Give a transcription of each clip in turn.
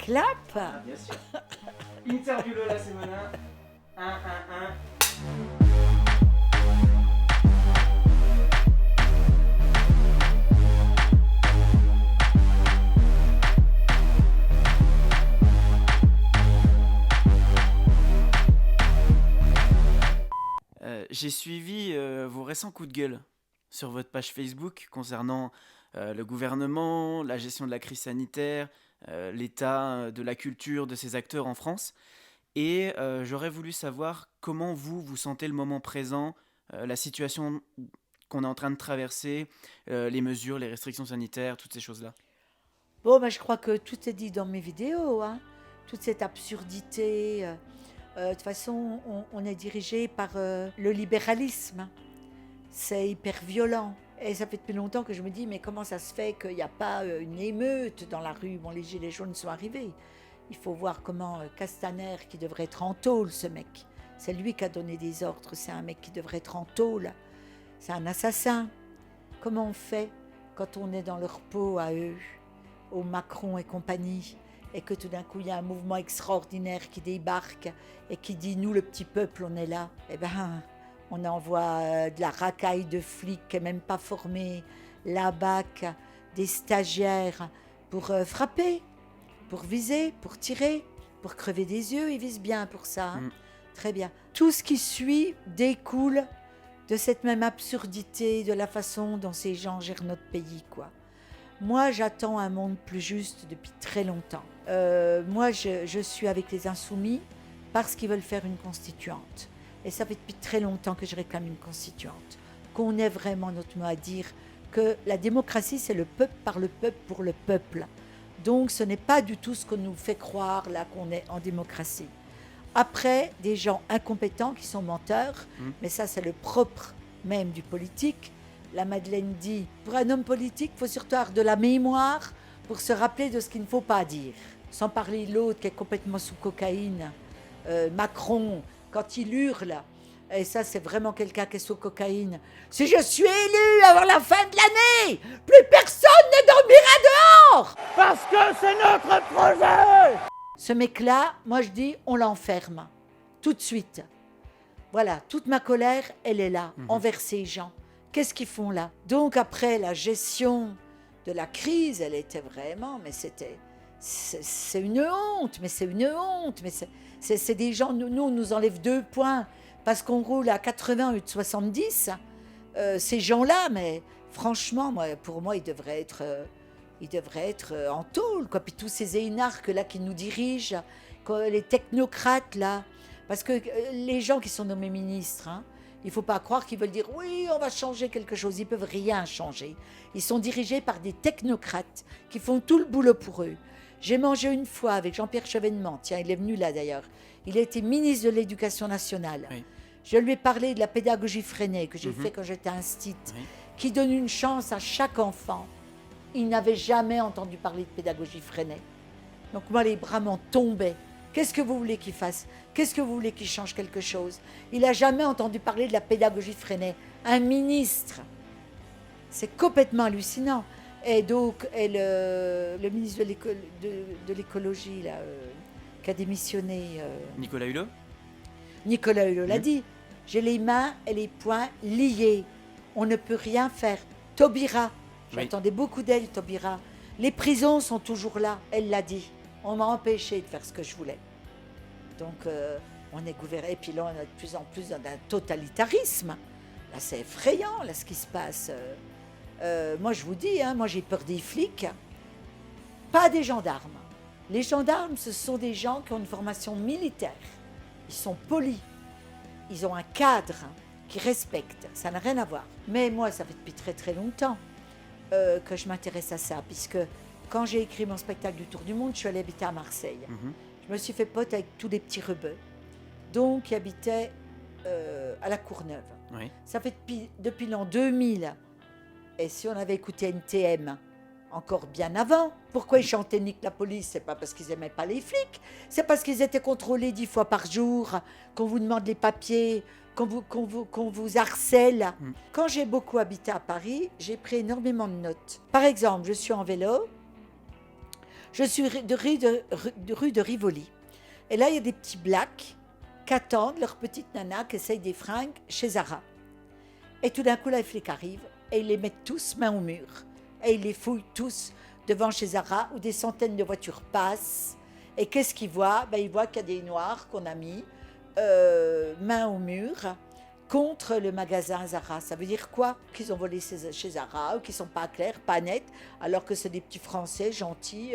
clap. Ah, bien sûr. Interview Lola Semonin. 1-1-1. J'ai suivi vos récents coups de gueule sur votre page Facebook concernant le gouvernement, la gestion de la crise sanitaire, l'état de la culture de ces acteurs en France. Et j'aurais voulu savoir comment vous sentez le moment présent, la situation qu'on est en train de traverser, les mesures, les restrictions sanitaires, toutes ces choses-là. Bon, je crois que tout est dit dans mes vidéos, hein. Toute cette absurdité. De toute façon, on est dirigé par le libéralisme. C'est hyper violent. Et ça fait depuis longtemps que je me dis, mais comment ça se fait qu'il n'y a pas une émeute dans la rue? Bon, les gilets jaunes sont arrivés. Il faut voir comment Castaner, qui devrait être en tôle, ce mec. C'est lui qui a donné des ordres. C'est un mec qui devrait être en tôle. C'est un assassin. Comment on fait quand on est dans leur peau à eux, au Macron et compagnie, et que tout d'un coup, il y a un mouvement extraordinaire qui débarque et qui dit, nous, le petit peuple, on est là. Eh ben, on envoie de la racaille de flics qui n'est même pas formée, la BAC, des stagiaires pour frapper, pour viser, pour tirer, pour crever des yeux. Ils visent bien pour ça. Hein. Très bien. Tout ce qui suit découle de cette même absurdité, de la façon dont ces gens gèrent notre pays, quoi. Moi, j'attends un monde plus juste depuis très longtemps. Moi, je suis avec les Insoumis parce qu'ils veulent faire une constituante. Et ça fait depuis très longtemps que je réclame une constituante. Qu'on ait vraiment notre mot à dire, que la démocratie, c'est le peuple par le peuple pour le peuple. Donc, ce n'est pas du tout ce qu'on nous fait croire, là, qu'on est en démocratie. Après, des gens incompétents qui sont menteurs, mais ça, c'est le propre même du politique. La Madeleine dit, pour un homme politique, il faut surtout avoir de la mémoire pour se rappeler de ce qu'il ne faut pas dire. Sans parler de l'autre qui est complètement sous cocaïne, Macron, quand il hurle, et ça c'est vraiment quelqu'un qui est sous cocaïne, si je suis élu avant la fin de l'année, plus personne ne dormira dehors parce que c'est notre projet. Ce mec-là, moi je dis, on l'enferme, tout de suite. Voilà, toute ma colère, elle est là, envers ces gens. Qu'est-ce qu'ils font là? Donc après, la gestion de la crise, elle était vraiment, mais c'est une honte, mais c'est une honte, mais c'est des gens, nous, on nous enlève 2 points parce qu'on roule à 80 au lieu de 70. Ces gens-là, mais franchement, pour moi, ils devraient être en tôle, quoi. Puis tous ces énarques là qui nous dirigent, les technocrates là, parce que les gens qui sont nommés ministres, hein, il ne faut pas croire qu'ils veulent dire « oui, on va changer quelque chose ». Ils ne peuvent rien changer. Ils sont dirigés par des technocrates qui font tout le boulot pour eux. J'ai mangé une fois avec Jean-Pierre Chevènement. Tiens, il est venu là d'ailleurs. Il a été ministre de l'Éducation nationale. Oui. Je lui ai parlé de la pédagogie freinée que j'ai fait quand j'étais instite, qui donne une chance à chaque enfant. Il n'avait jamais entendu parler de pédagogie freinée. Donc moi, les bras m'en tombaient. Qu'est-ce que vous voulez qu'il fasse? Qu'est-ce que vous voulez qu'il change quelque chose? Il n'a jamais entendu parler de la pédagogie freinée. Un ministre. C'est complètement hallucinant. Et donc, le ministre de l'écologie, là, qui a démissionné... Nicolas Hulot? Nicolas Hulot l'a dit. J'ai les mains et les poings liés. On ne peut rien faire. Taubira. J'attendais beaucoup d'elle, Taubira. Les prisons sont toujours là. Elle l'a dit. On m'a empêché de faire ce que je voulais. Donc, on est gouverné. Et puis là, on est de plus en plus dans un totalitarisme. Là, c'est effrayant, là, ce qui se passe. Moi, je vous dis, hein, moi, j'ai peur des flics, pas des gendarmes. Les gendarmes, ce sont des gens qui ont une formation militaire. Ils sont polis. Ils ont un cadre qu'ils respectent. Ça n'a rien à voir. Mais moi, ça fait depuis très, très longtemps que je m'intéresse à ça, puisque quand j'ai écrit mon spectacle du Tour du Monde, je suis allée habiter à Marseille. Je me suis fait pote avec tous les petits rebeux, donc qui habitaient à la Courneuve. Oui. Ça fait depuis l'an 2000. Et si on avait écouté NTM encore bien avant, pourquoi ils chantaient Nique la police? C'est pas parce qu'ils n'aimaient pas les flics, c'est parce qu'ils étaient contrôlés 10 fois par jour, qu'on vous demande les papiers, qu'on vous harcèle. Quand j'ai beaucoup habité à Paris, j'ai pris énormément de notes. Par exemple, je suis en vélo, Je suis rue de Rivoli. Et là, il y a des petits blacks qui attendent leur petite nana qui essaye des fringues chez Zara. Et tout d'un coup, là, les flics arrivent et ils les mettent tous main au mur. Et ils les fouillent tous devant chez Zara où des centaines de voitures passent. Et qu'est-ce qu'ils voient? Ils voient qu'il y a des noirs qu'on a mis main au mur contre le magasin Zara. Ça veut dire quoi? Qu'ils ont volé chez Zara ou qu'ils ne sont pas clairs, pas nets, alors que c'est des petits Français gentils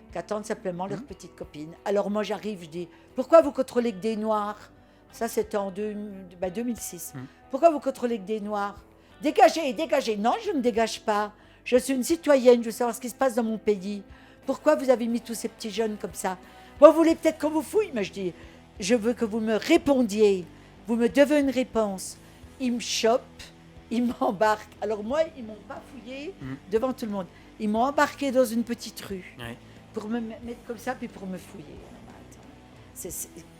qui attendent simplement leur petite copine. Alors moi j'arrive, je dis, pourquoi vous contrôlez que des noirs? Ça c'était en 2006. Pourquoi vous contrôlez que des noirs? Dégagez, dégagez. Non, je ne dégage pas. Je suis une citoyenne, je veux savoir ce qui se passe dans mon pays. Pourquoi vous avez mis tous ces petits jeunes comme ça? Vous voulez peut-être qu'on vous fouille? Mais je dis, je veux que vous me répondiez. Vous me devez une réponse. Ils me chopent, ils m'embarquent. Alors moi, ils ne m'ont pas fouillé devant tout le monde. Ils m'ont embarqué dans une petite rue pour me mettre comme ça, puis pour me fouiller.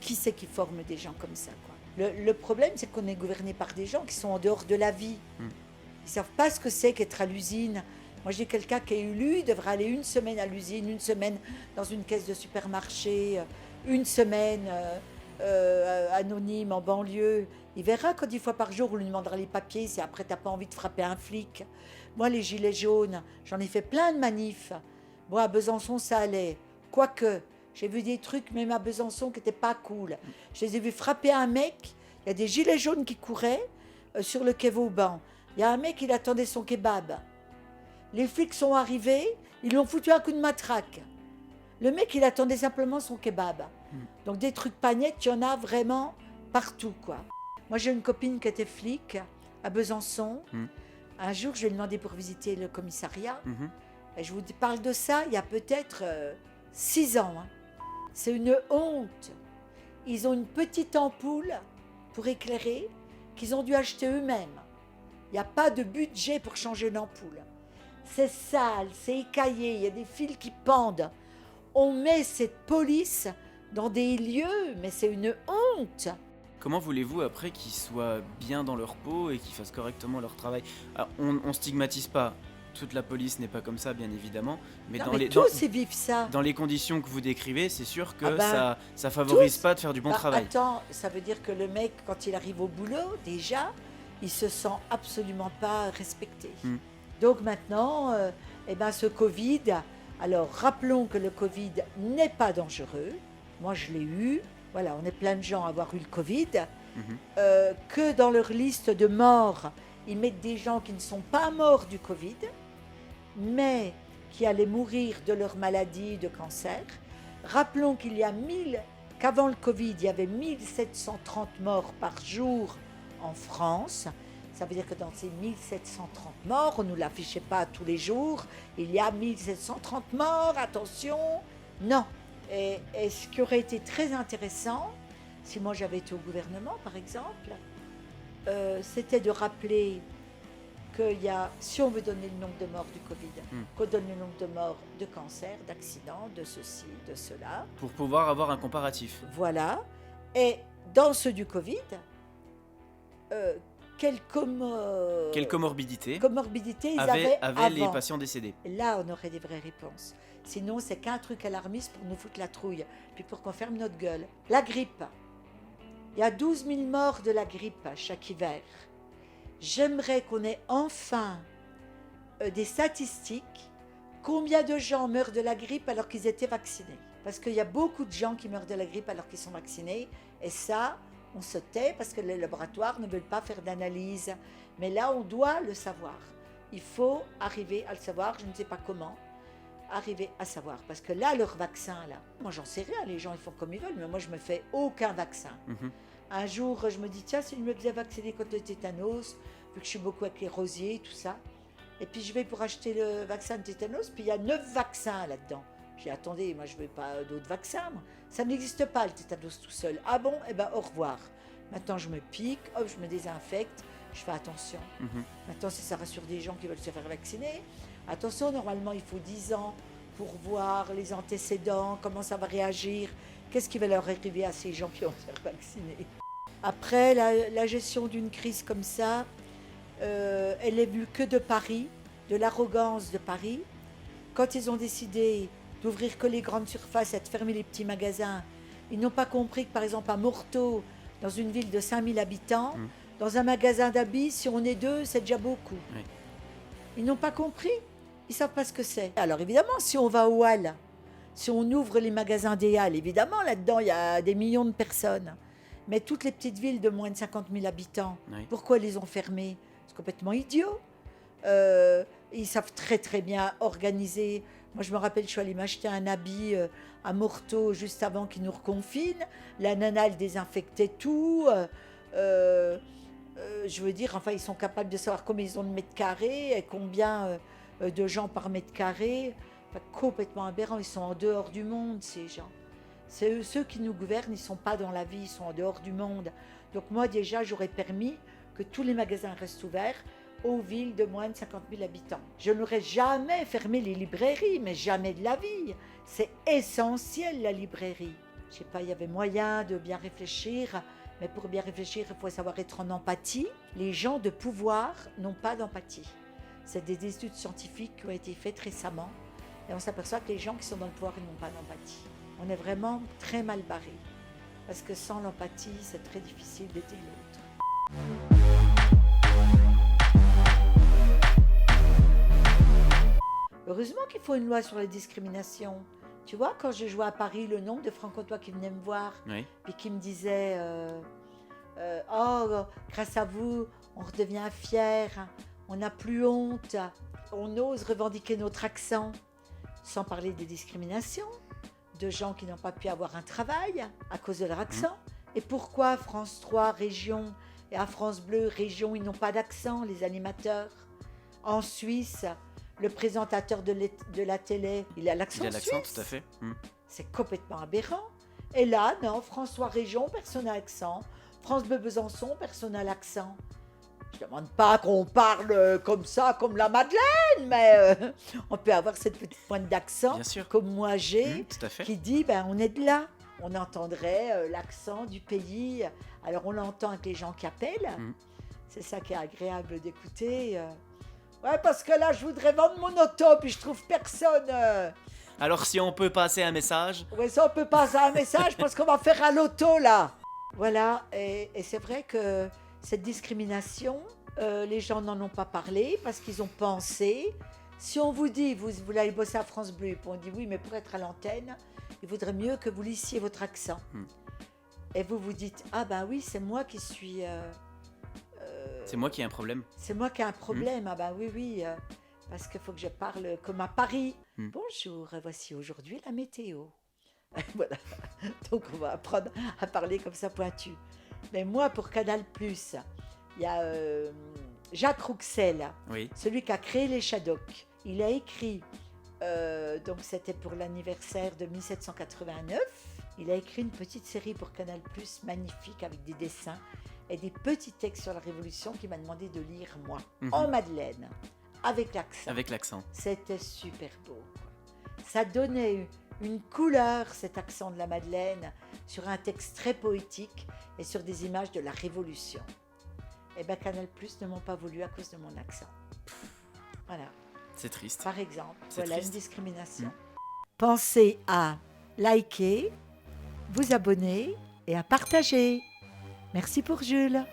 Qui c'est qui forme des gens comme ça, quoi? Le problème, c'est qu'on est gouverné par des gens qui sont en dehors de la vie. Ils ne savent pas ce que c'est qu'être à l'usine. Moi, je dis quelqu'un qui est élu, il devrait aller une semaine à l'usine, une semaine dans une caisse de supermarché, une semaine anonyme en banlieue. Il verra quand 10 fois par jour, on lui demandera les papiers, si après, tu n'as pas envie de frapper un flic. Moi, les gilets jaunes, j'en ai fait plein de manifs. Moi, à Besançon, ça allait. Quoique, j'ai vu des trucs, même à Besançon, qui n'étaient pas cool. Je les ai vus frapper un mec. Il y a des gilets jaunes qui couraient sur le quai Vauban. Il y a un mec, il attendait son kebab. Les flics sont arrivés, ils lui ont foutu un coup de matraque. Le mec, il attendait simplement son kebab. Donc des trucs pas nets, il y en a vraiment partout, quoi. Moi, j'ai une copine qui était flic à Besançon. Un jour, je lui ai demandé pour visiter le commissariat. Et je vous parle de ça il y a peut-être 6 ans. C'est une honte. Ils ont une petite ampoule pour éclairer qu'ils ont dû acheter eux-mêmes. Il n'y a pas de budget pour changer l'ampoule. C'est sale, c'est écaillé, il y a des fils qui pendent. On met cette police dans des lieux, mais c'est une honte. Comment voulez-vous après qu'ils soient bien dans leur peau et qu'ils fassent correctement leur travail? Alors, on stigmatise pas. Toute la police n'est pas comme ça, bien évidemment. Mais, tous ils vivent ça. Dans les conditions que vous décrivez, c'est sûr que ça favorise tous. pas de faire du bon travail. Attends, ça veut dire que le mec, quand il arrive au boulot, déjà, il se sent absolument pas respecté. Donc maintenant, ce Covid, alors rappelons que le Covid n'est pas dangereux. Moi, je l'ai eu. Voilà, on est plein de gens à avoir eu le Covid. Que dans leur liste de morts, ils mettent des gens qui ne sont pas morts du Covid, mais qui allaient mourir de leur maladie de cancer. Rappelons qu'avant le Covid, il y avait 1730 morts par jour en France. Ça veut dire que dans ces 1730 morts, on ne nous l'affichait pas tous les jours, il y a 1730 morts, attention. Non. Et ce qui aurait été très intéressant, si moi j'avais été au gouvernement par exemple, c'était de rappeler qu'il y a, si on veut donner le nombre de morts du Covid, qu'on donne le nombre de morts de cancer, d'accidents, de ceci, de cela. Pour pouvoir avoir un comparatif. Voilà. Et dans ceux du Covid, quelle comorbidité ils avaient avant. les patients décédés. Là, on aurait des vraies réponses. Sinon, c'est qu'un truc alarmiste pour nous foutre la trouille, puis pour qu'on ferme notre gueule. La grippe. Il y a 12 000 morts de la grippe chaque hiver. J'aimerais qu'on ait enfin des statistiques. Combien de gens meurent de la grippe alors qu'ils étaient vaccinés? Parce qu'il y a beaucoup de gens qui meurent de la grippe alors qu'ils sont vaccinés. Et ça, on se tait parce que les laboratoires ne veulent pas faire d'analyse. Mais là, on doit le savoir. Il faut arriver à le savoir, je ne sais pas comment. Arriver à savoir, parce que là, leur vaccin, là, moi j'en sais rien, les gens ils font comme ils veulent, mais moi je me fais aucun vaccin. Un jour, je me dis, tiens, si je me faisais vacciner contre le tétanos, vu que je suis beaucoup avec les rosiers, tout ça, et puis je vais pour acheter le vaccin de tétanos, puis il y a 9 vaccins là-dedans. J'ai dit, attendez, moi je ne veux pas d'autres vaccins, moi. Ça n'existe pas le tétanos tout seul. Ah bon? Eh bien, au revoir. Maintenant, je me pique, hop, je me désinfecte, je fais attention. Maintenant, si ça rassure des gens qui veulent se faire vacciner, attention, normalement, il faut 10 ans pour voir les antécédents, comment ça va réagir, qu'est-ce qui va leur arriver à ces gens qui vont se faire vacciner. Après, la gestion d'une crise comme ça, elle est vue que de Paris, de l'arrogance de Paris. Quand ils ont décidé d'ouvrir que les grandes surfaces et de fermer les petits magasins. Ils n'ont pas compris que, par exemple, à Morteau, dans une ville de 5000 habitants, dans un magasin d'habits, si on est 2, c'est déjà beaucoup. Oui. Ils n'ont pas compris. Ils ne savent pas ce que c'est. Alors évidemment, si on va aux Halles, si on ouvre les magasins des Halles, évidemment, là-dedans, il y a des millions de personnes. Mais toutes les petites villes de moins de 50 000 habitants, Oui. pourquoi ils les ont fermées? C'est complètement idiot. Ils savent très très bien organiser. Moi, je me rappelle, je suis allée m'acheter un habit à Morteau juste avant qu'ils nous reconfinent. La nana, elle désinfectait tout. Je veux dire, enfin, ils sont capables de savoir combien ils ont de mètres carrés et combien de gens par mètre carré. Enfin, complètement aberrant. Ils sont en dehors du monde, ces gens. C'est eux, ceux qui nous gouvernent, ils ne sont pas dans la vie, ils sont en dehors du monde. Donc moi, déjà, j'aurais permis que tous les magasins restent ouverts aux villes de moins de 50 000 habitants. Je n'aurais jamais fermé les librairies, mais jamais de la vie. C'est essentiel, la librairie. Je ne sais pas, il y avait moyen de bien réfléchir, mais pour bien réfléchir, il faut savoir être en empathie. Les gens de pouvoir n'ont pas d'empathie. C'est des études scientifiques qui ont été faites récemment, et on s'aperçoit que les gens qui sont dans le pouvoir, ils n'ont pas d'empathie. On est vraiment très mal barré, parce que sans l'empathie, c'est très difficile d'aider l'autre. Heureusement qu'il faut une loi sur la discrimination. Tu vois, quand je jouais à Paris, le nombre de francs-comtois qui venaient me voir, Oui. puis qui me disaient oh, grâce à vous, on redevient fiers, on n'a plus honte, on ose revendiquer notre accent, sans parler des discriminations, de gens qui n'ont pas pu avoir un travail à cause de leur accent. Et pourquoi France 3, région, et à France Bleu, région, ils n'ont pas d'accent, les animateurs? En Suisse, le présentateur de la télé, il a l'accent Il a l'accent, suisse. tout à fait. C'est complètement aberrant. Et là, non, François Région, personne n'a l'accent. France Bleu Besançon, personne n'a l'accent. Je ne demande pas qu'on parle comme ça, comme la Madeleine, mais on peut avoir cette petite pointe d'accent, Bien sûr. comme moi j'ai, Tout à fait. qui dit, ben, on est de là. On entendrait l'accent du pays. Alors, on l'entend avec les gens qui appellent. C'est ça qui est agréable d'écouter. Ouais, parce que là, je voudrais vendre mon auto, puis je trouve personne. Alors si on peut passer un message. Ouais, ça, on peut passer un message parce qu'on va faire à l'auto, là. Voilà, et c'est vrai que cette discrimination, les gens n'en ont pas parlé parce qu'ils ont pensé. Si on vous dit, vous allez bosser à France Bleu, puis on dit oui, mais pour être à l'antenne, il vaudrait mieux que vous lissiez votre accent. Et vous vous dites, ah ben oui, c'est moi qui suis... C'est moi qui ai un problème. C'est moi qui ai un problème, ah ben oui, parce qu'il faut que je parle comme à Paris. Bonjour, voici aujourd'hui la météo. Voilà, donc on va apprendre à parler comme ça pointu. Mais moi, pour Canal+, il y a Jacques Rouxel, Oui. celui qui a créé les Shadocks. Il a écrit, donc c'était pour l'anniversaire de 1789, il a écrit une petite série pour Canal+, magnifique, avec des dessins et des petits textes sur la Révolution qu'il m'a demandé de lire, moi, en Madeleine, avec l'accent. Avec l'accent. C'était super beau, quoi. Ça donnait une couleur, cet accent de la Madeleine, sur un texte très poétique et sur des images de la Révolution. Et bien, Canal+ ne m'ont pas voulu à cause de mon accent. Voilà, C'est triste. par exemple, C'est voilà triste. une discrimination. Pensez à liker, vous abonner et à partager. Merci pour Jules.